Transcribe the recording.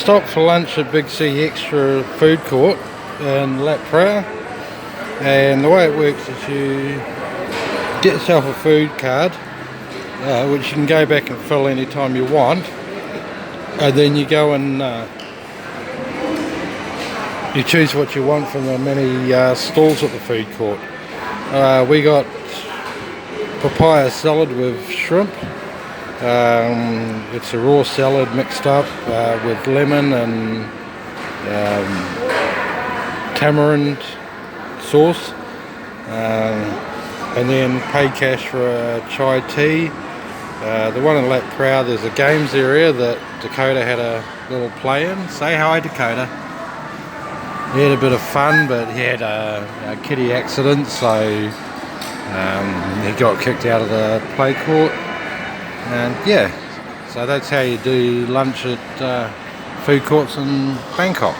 stopped for lunch at Big C Extra Food Court in Lat Phrao, and the way it works is you get yourself a food card, which you can go back and fill any time you want, and then you go and you choose what you want from the many stalls at the food court. We got papaya salad with shrimp. It's a raw salad mixed up with lemon and tamarind sauce, and then pay cash for a chai tea. The one in Lat Phrao, there's a games area that Dakota had a little play in. Say hi, Dakota. He had a bit of fun, but he had a kiddie accident, so he got kicked out of the play court. And yeah, so that's how you do lunch at food courts in Bangkok.